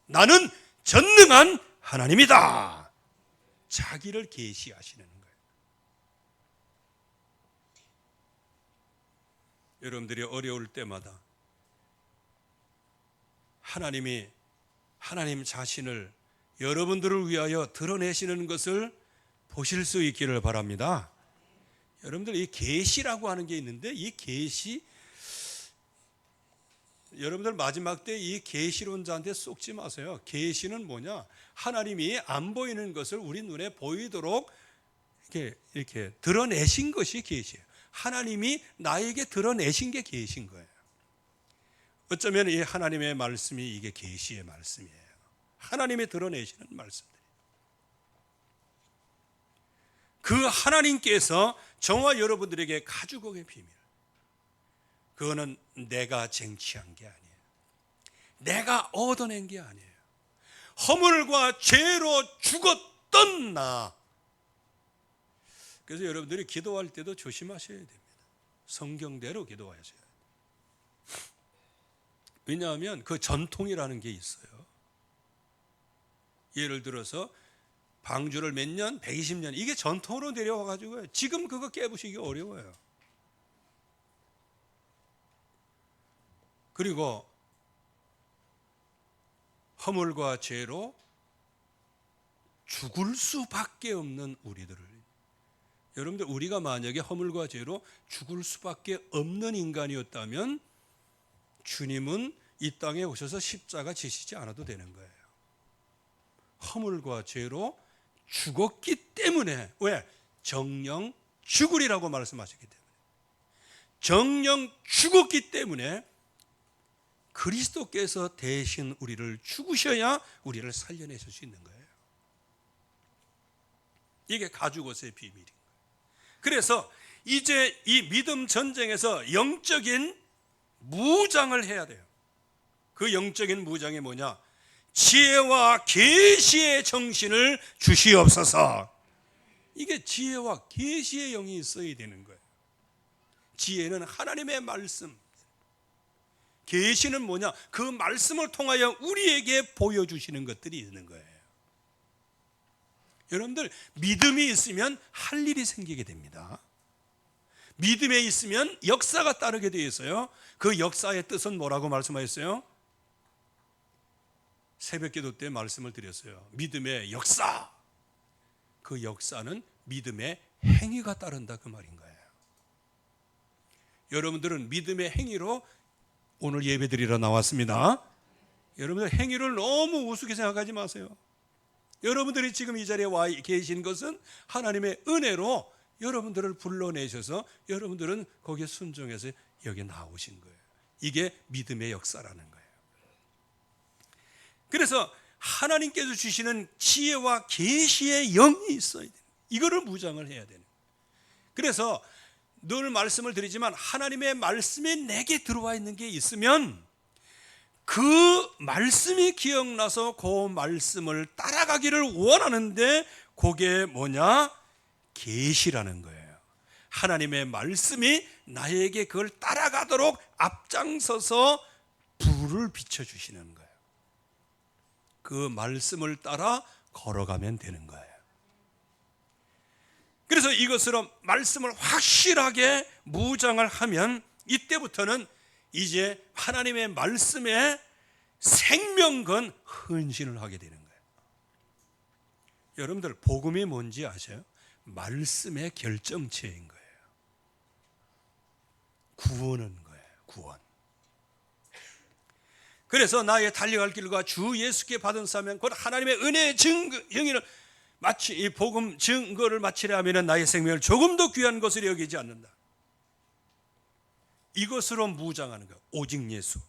나는 전능한 하나님이다. 자기를 계시하시는 거예요. 여러분들이 어려울 때마다 하나님 자신을 여러분들을 위하여 드러내시는 것을 보실 수 있기를 바랍니다. 여러분들 이 계시라고 하는 게 있는데 이 계시 여러분들 마지막 때 이 계시론자한테 속지 마세요. 계시는 뭐냐? 하나님이 안 보이는 것을 우리 눈에 보이도록 이렇게 드러내신 것이 계시예요. 하나님이 나에게 드러내신 게 계신 거예요. 어쩌면 이 하나님의 말씀이 이게 계시의 말씀이에요. 하나님이 드러내시는 말씀들. 그 하나님께서 저와 여러분들에게 가지고 계신 비밀. 그거는 내가 쟁취한 게 아니에요. 내가 얻어낸 게 아니에요. 허물과 죄로 죽었던 나. 그래서 여러분들이 기도할 때도 조심하셔야 됩니다. 성경대로 기도하셔야 돼요. 왜냐하면 그 전통이라는 게 있어요. 예를 들어서 방주를 몇 년, 120년 이게 전통으로 내려와가지고요. 지금 그거 깨부시기 어려워요. 그리고 허물과 죄로 죽을 수밖에 없는 우리들을 여러분들 우리가 만약에 허물과 죄로 죽을 수밖에 없는 인간이었다면 주님은 이 땅에 오셔서 십자가 지시지 않아도 되는 거예요. 허물과 죄로 죽었기 때문에 왜? 정령 죽으리라고 말씀하셨기 때문에 정령 죽었기 때문에 그리스도께서 대신 우리를 죽으셔야 우리를 살려내실 수 있는 거예요. 이게 가죽옷의 비밀인 거예요. 그래서 이제 이 믿음 전쟁에서 영적인 무장을 해야 돼요. 그 영적인 무장이 뭐냐? 지혜와 계시의 정신을 주시옵소서. 이게 지혜와 계시의 영이 있어야 되는 거예요. 지혜는 하나님의 말씀, 계시는 뭐냐? 그 말씀을 통하여 우리에게 보여주시는 것들이 있는 거예요. 여러분들 믿음이 있으면 할 일이 생기게 됩니다. 믿음에 있으면 역사가 따르게 되어 있어요. 그 역사의 뜻은 뭐라고 말씀하셨어요? 새벽기도 때 말씀을 드렸어요. 믿음의 역사. 그 역사는 믿음의 행위가 따른다 그 말인 거예요. 여러분들은 믿음의 행위로 오늘 예배드리러 나왔습니다. 여러분들 행위를 너무 우습게 생각하지 마세요. 여러분들이 지금 이 자리에 와 계신 것은 하나님의 은혜로 여러분들을 불러내셔서 여러분들은 거기에 순종해서 여기 나오신 거예요. 이게 믿음의 역사라는 거예요. 그래서 하나님께서 주시는 지혜와 계시의 영이 있어야 돼요. 이거를 무장을 해야 되는 거예요. 그래서 늘 말씀을 드리지만 하나님의 말씀이 내게 들어와 있는 게 있으면 그 말씀이 기억나서 그 말씀을 따라가기를 원하는데 그게 뭐냐? 계시라는 거예요. 하나님의 말씀이 나에게 그걸 따라가도록 앞장서서 불을 비춰주시는 거예요. 그 말씀을 따라 걸어가면 되는 거예요. 그래서 이것으로 말씀을 확실하게 무장을 하면 이때부터는 이제 하나님의 말씀에 생명건 헌신을 하게 되는 거예요. 여러분들 복음이 뭔지 아세요? 말씀의 결정체인 거예요. 구원은 거예요. 구원. 그래서 나의 달려갈 길과 주 예수께 받은 사명 곧 하나님의 은혜의 행위를 마치 이 복음 증거를 마치려 하면 나의 생명을 조금도 귀한 것으로 여기지 않는다. 이것으로 무장하는 거예요. 오직 예수.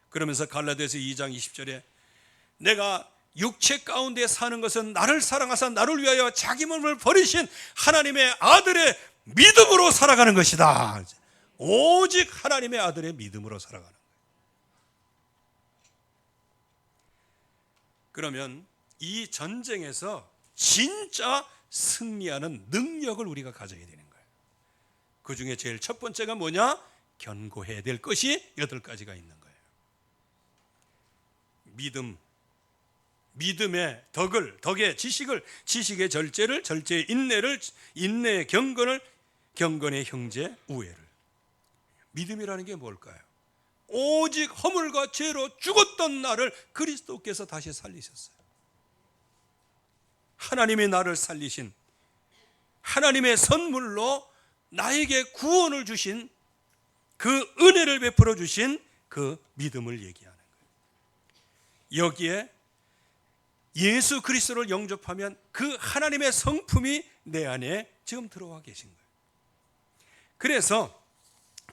그러면서 갈라디아서 2장 20절에 내가 육체 가운데 사는 것은 나를 사랑하사 나를 위하여 자기 몸을 버리신 하나님의 아들의 믿음으로 살아가는 것이다. 오직 하나님의 아들의 믿음으로 살아가는 거예요. 그러면 이 전쟁에서 진짜 승리하는 능력을 우리가 가져야 되는 거예요. 그 중에 제일 첫 번째가 뭐냐? 견고해야 될 것이 8가지가 있는 거예요. 믿음, 믿음의 덕의 지식을, 지식의 절제를, 절제의 인내를, 인내의 경건을, 경건의 형제 우애를. 믿음이라는 게 뭘까요? 오직 허물과 죄로 죽었던 나를 그리스도께서 다시 살리셨어요. 하나님이 나를 살리신, 하나님의 선물로 나에게 구원을 주신, 그 은혜를 베풀어 주신 그 믿음을 얘기하는 거예요. 여기에 예수 그리스도를 영접하면 그 하나님의 성품이 내 안에 지금 들어와 계신 거예요. 그래서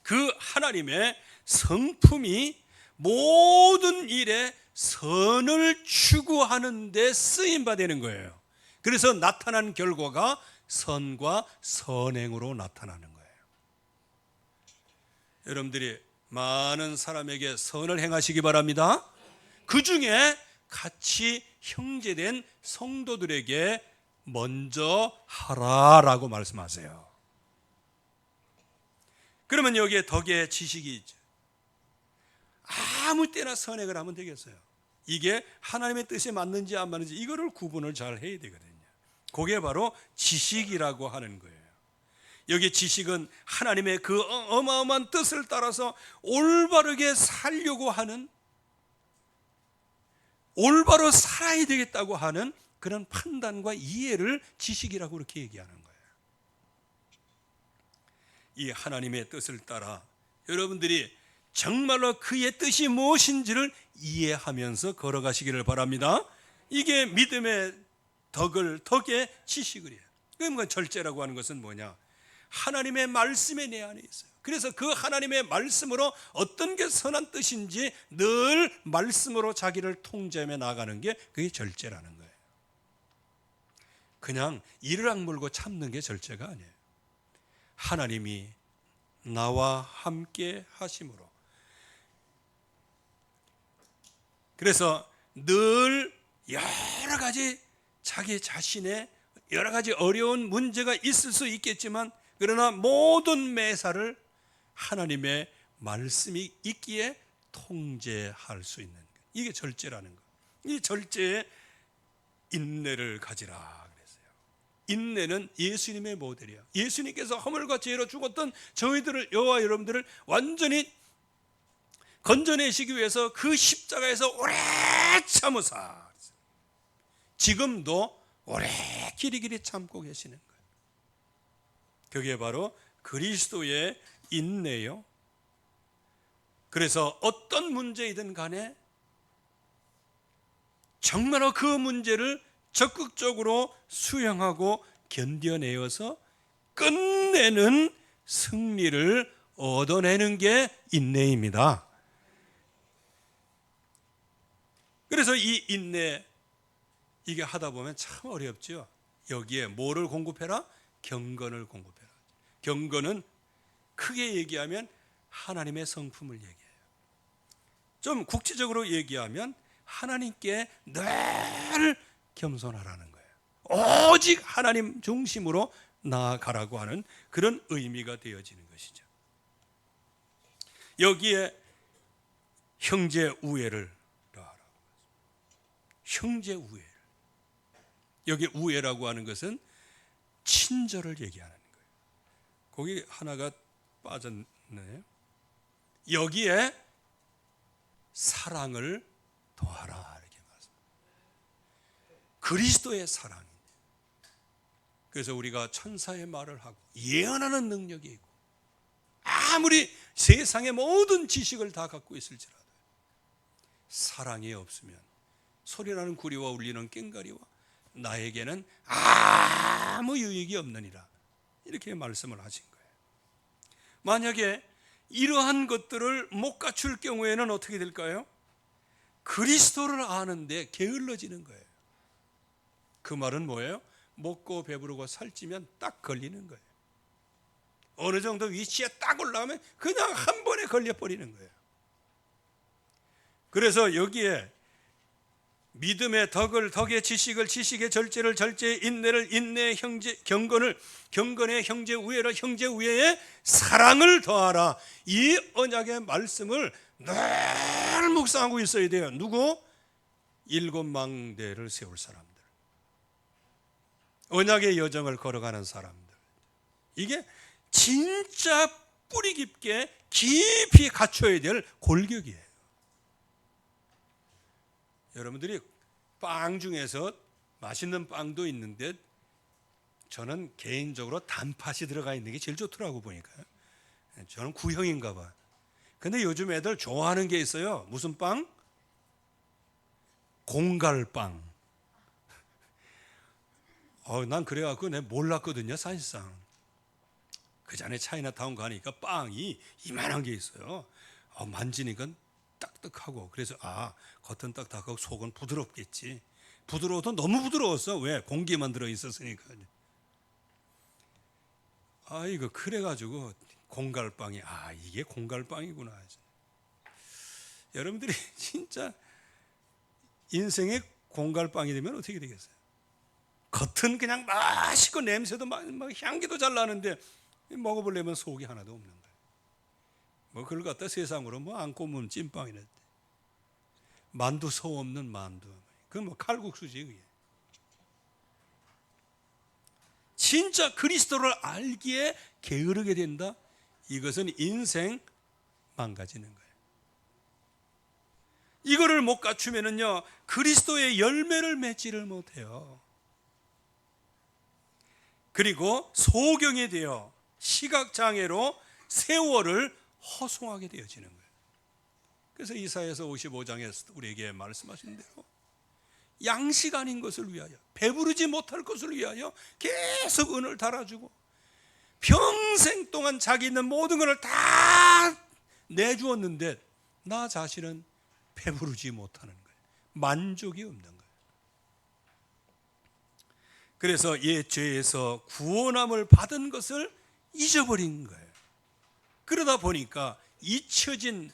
그 하나님의 성품이 모든 일에 선을 추구하는 데 쓰임바 되는 거예요. 그래서 나타난 결과가 선과 선행으로 나타나는 거예요. 여러분들이 많은 사람에게 선을 행하시기 바랍니다. 그 중에 같이 형제된 성도들에게 먼저 하라라고 말씀하세요. 그러면 여기에 덕의 지식이 있죠. 아무 때나 선행을 하면 되겠어요. 이게 하나님의 뜻에 맞는지 안 맞는지 이거를 구분을 잘 해야 되거든요. 그게 바로 지식이라고 하는 거예요. 여기 지식은 하나님의 그 어마어마한 뜻을 따라서 올바르게 살려고 하는, 올바로 살아야 되겠다고 하는 그런 판단과 이해를 지식이라고 그렇게 얘기하는 거예요. 이 하나님의 뜻을 따라 여러분들이 정말로 그의 뜻이 무엇인지를 이해하면서 걸어가시기를 바랍니다. 이게 믿음의 덕의 지식을 해요. 그러니까 절제라고 하는 것은 뭐냐? 하나님의 말씀이 내 안에 있어요. 그래서 그 하나님의 말씀으로 어떤 게 선한 뜻인지 늘 말씀으로 자기를 통제하며 나가는 게 그게 절제라는 거예요. 그냥 이를 악물고 참는 게 절제가 아니에요. 하나님이 나와 함께 하심으로. 그래서 늘 여러 가지 자기 자신의 여러 가지 어려운 문제가 있을 수 있겠지만 그러나 모든 매사를 하나님의 말씀이 있기에 통제할 수 있는 거예요. 이게 절제라는 거예요. 이 절제에 인내를 가지라 그랬어요. 인내는 예수님의 모델이에요. 예수님께서 허물과 죄로 죽었던 저희들을, 여호와 여러분들을 완전히 건져내시기 위해서 그 십자가에서 오래 참으사 지금도 오래 길이길이 참고 계시는 거예요. 그게 바로 그리스도의 인내요. 그래서 어떤 문제이든 간에 정말로 그 문제를 적극적으로 수용하고 견뎌내어서 끝내는 승리를 얻어내는 게 인내입니다. 그래서 이 인내, 이게 하다 보면 참 어렵죠. 여기에 뭐를 공급해라? 경건을 공급해라. 경건은 크게 얘기하면 하나님의 성품을 얘기해요. 좀 국지적으로 얘기하면 하나님께 늘 겸손하라는 거예요. 오직 하나님 중심으로 나아가라고 하는 그런 의미가 되어지는 것이죠. 여기에 형제 우애를 하라고. 형제 우애. 여기 우애라고 하는 것은 친절을 얘기하는 거예요. 거기 하나가 빠졌네요. 여기에 사랑을 더하라 이렇게 말씀합니다. 그리스도의 사랑입니다. 그래서 우리가 천사의 말을 하고 예언하는 능력이 있고 아무리 세상의 모든 지식을 다 갖고 있을지라도 사랑이 없으면 소리나는 구리와 울리는 꽹과리와 나에게는 아무 유익이 없느니라, 이렇게 말씀을 하신 거예요. 만약에 이러한 것들을 못 갖출 경우에는 어떻게 될까요? 그리스도를 아는데 게을러지는 거예요. 그 말은 뭐예요? 먹고 배부르고 살찌면 딱 걸리는 거예요. 어느 정도 위치에 딱 올라가면 그냥 한 번에 걸려버리는 거예요. 그래서 여기에 믿음의 덕을 덕의 지식을 지식의 절제를 절제의 인내를 인내의 경건의 형제 우애를 형제 우애의 사랑을 더하라. 이 언약의 말씀을 늘 묵상하고 있어야 돼요. 누구? 7망대를 세울 사람들, 언약의 여정을 걸어가는 사람들. 이게 진짜 뿌리 깊게 깊이 갖춰야 될 골격이에요. 여러분들이 빵 중에서 맛있는 빵도 있는데 저는 개인적으로 단팥이 들어가 있는 게 제일 좋더라고 보니까요. 저는 구형인가 봐. 근데 요즘 애들 좋아하는 게 있어요. 무슨 빵? 공갈빵. 난 그래갖고 내가 몰랐거든요, 사실상. 그 전에 차이나타운 가니까 빵이 이만한 게 있어요. 만지니까 딱딱하고, 그래서 겉은 딱딱하고 속은 부드럽겠지. 부드러워도 너무 부드러웠어. 왜? 공기만 들어있었으니까. 이거 그래가지고 공갈빵이 이게 공갈빵이구나. 여러분들이 진짜 인생의 공갈빵이 되면 어떻게 되겠어요? 겉은 그냥 맛있고 냄새도 막 향기도 잘 나는데 먹어보려면 속이 하나도 없는 거예요. 그걸 갖다 세상으로 안고 먹으면 찐빵이네. 만두 소 없는 만두. 그건 칼국수지 그게. 진짜 그리스도를 알기에 게으르게 된다. 이것은 인생 망가지는 거예요. 이거를 못 갖추면은요, 그리스도의 열매를 맺지를 못해요. 그리고 소경이 되어 시각장애로 세월을 허송하게 되어지는 거예요. 그래서 이사야서 55장에서 우리에게 말씀하신 대로 양식 아닌 것을 위하여, 배부르지 못할 것을 위하여 계속 은을 달아주고 평생 동안 자기 있는 모든 것을 다 내주었는데 나 자신은 배부르지 못하는 거예요. 만족이 없는 거예요. 그래서 옛 죄에서 구원함을 받은 것을 잊어버린 거예요. 그러다 보니까 잊혀진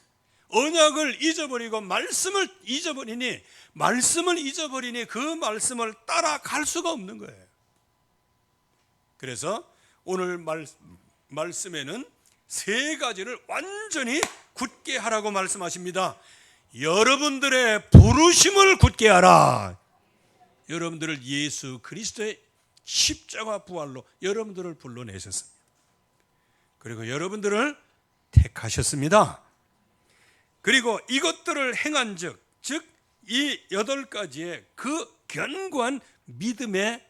언약을 잊어버리고 말씀을 잊어버리니 그 말씀을 따라갈 수가 없는 거예요. 그래서 오늘 말씀에는 세 가지를 완전히 굳게 하라고 말씀하십니다. 여러분들의 부르심을 굳게 하라. 여러분들을 예수 그리스도의 십자가 부활로 여러분들을 불러내셨습니다. 그리고 여러분들을 택하셨습니다. 그리고 이것들을 행한 즉 이 8가지의 그 견고한 믿음의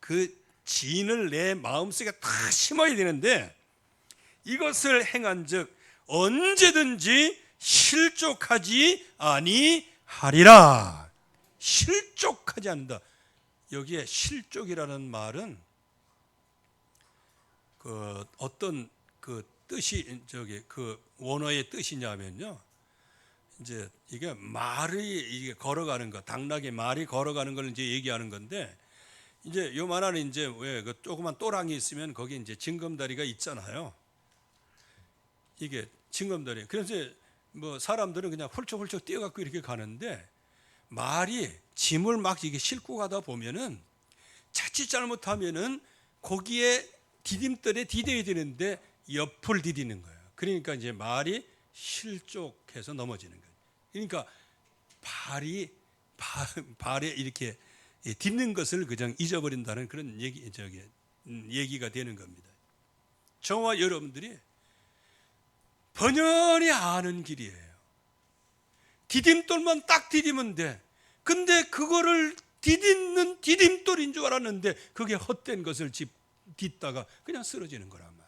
그 진을 내 마음속에 다 심어야 되는데, 이것을 행한 즉 언제든지 실족하지 아니하리라. 실족하지 않는다. 여기에 실족이라는 말은 어떤 뜻이 원어의 뜻이냐면요, 이제 이게 말이 걸어가는 거, 당나귀 말이 걸어가는 걸 이제 얘기하는 건데, 이제 요만한 이제 왜 그 조그만 또랑이 있으면 거기 이제 징검다리가 있잖아요. 이게 징검다리. 그래서 사람들은 그냥 훌쩍훌쩍 뛰어갖고 이렇게 가는데, 말이 짐을 막 이게 싣고 가다 보면은 자칫 잘못하면은 거기에 디딤돌에 디뎌야 되는데 옆을 디디는 거예요. 그러니까 이제 말이 실족해서 넘어지는 거예요. 그러니까 발에 이렇게 딛는 것을 그냥 잊어버린다는 그런 얘기가 되는 겁니다. 저와 여러분들이 번연히 아는 길이에요. 디딤돌만 딱 디디면 돼. 근데 그거를 디딛는 디딤돌인 줄 알았는데 그게 헛된 것을 딛다가 그냥 쓰러지는 거란 말이에요.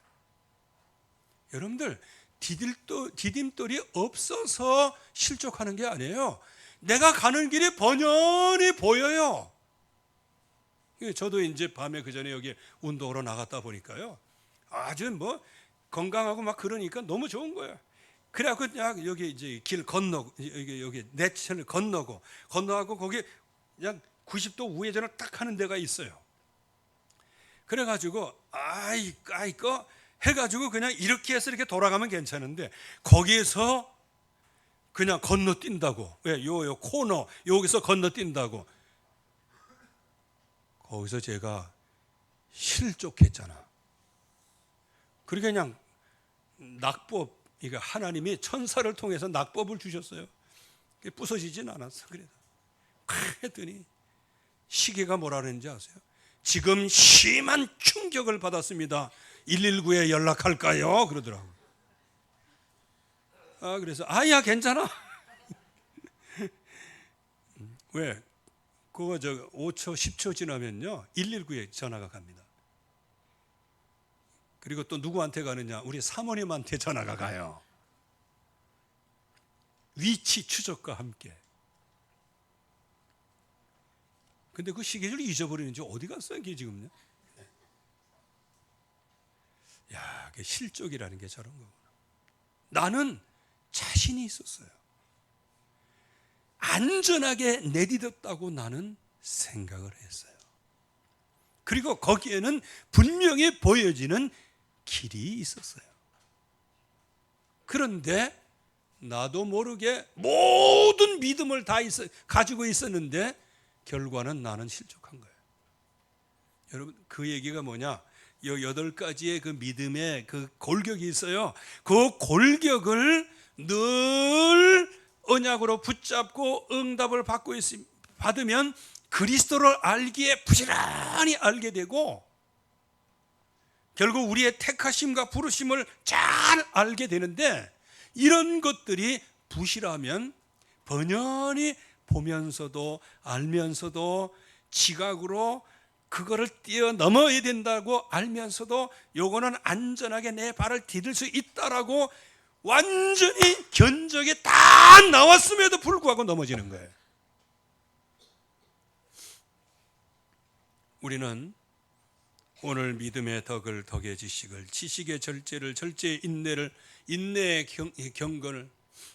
여러분들 디딤돌이 없어서 실족하는 게 아니에요. 내가 가는 길이 번연히 보여요. 저도 이제 밤에 그 전에 여기 운동으로 나갔다 보니까요, 아주 뭐 건강하고 막 그러니까 너무 좋은 거예요. 그래갖고 그냥 여기 이제 길 건너고 여기 내천을 건너고 거기 그냥 90도 우회전을 딱 하는 데가 있어요. 그래가지고 거 해가지고 그냥 이렇게 해서 이렇게 돌아가면 괜찮은데 거기에서 그냥 건너뛴다고. 왜? 요 코너 여기서 건너뛴다고. 거기서 제가 실족했잖아. 그러니까 그냥 낙법, 이거 하나님이 천사를 통해서 낙법을 주셨어요. 부서지진 않았어. 그래도 했더니 시계가 뭐라 그랬는지 아세요? 지금 심한 충격을 받았습니다. 119에 연락할까요? 그러더라고요. 그래서 야 괜찮아. 왜? 그거 5초 10초 지나면요 119에 전화가 갑니다. 그리고 또 누구한테 가느냐? 우리 사모님한테 전화가 가요. 위치 추적과 함께. 근데 그 시계를 잊어버리는지 어디 갔어요? 이게 지금요? 야, 그 실족이라는 게 저런 거구나. 나는 자신이 있었어요. 안전하게 내딛었다고 나는 생각을 했어요. 그리고 거기에는 분명히 보여지는 길이 있었어요. 그런데 나도 모르게 모든 믿음을 다 가지고 있었는데 결과는 나는 실족한 거예요. 여러분, 그 얘기가 뭐냐? 8가지의 그 믿음의 그 골격이 있어요. 그 골격을 늘 언약으로 붙잡고 응답을 받으면 그리스도를 알기에 부지런히 알게 되고 결국 우리의 택하심과 부르심을 잘 알게 되는데, 이런 것들이 부실하면 번연히 보면서도 알면서도 지각으로 그거를 뛰어넘어야 된다고 알면서도 요거는 안전하게 내 발을 디딜 수 있다라고 완전히 견적이 다 나왔음에도 불구하고 넘어지는 거예요. 우리는 오늘 믿음의 덕을 덕의 지식을, 지식의 절제를, 절제의 인내를, 인내의 경건을,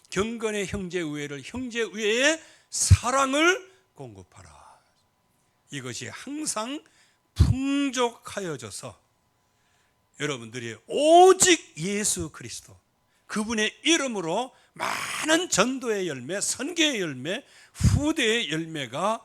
경건의 형제우애를, 형제우애의 사랑을 공급하라. 이것이 항상 풍족하여져서 여러분들이 오직 예수 그리스도 그분의 이름으로 많은 전도의 열매, 선교의 열매, 후대의 열매가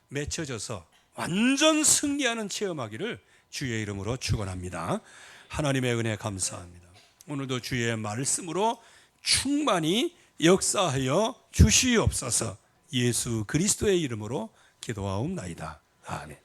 맺혀져서 완전 승리하는 체험하기를 주의 이름으로 축원합니다. 하나님의 은혜 감사합니다. 오늘도 주의 말씀으로 충만히 역사하여 주시옵소서. 예수 그리스도의 이름으로 기도하옵나이다. 아멘.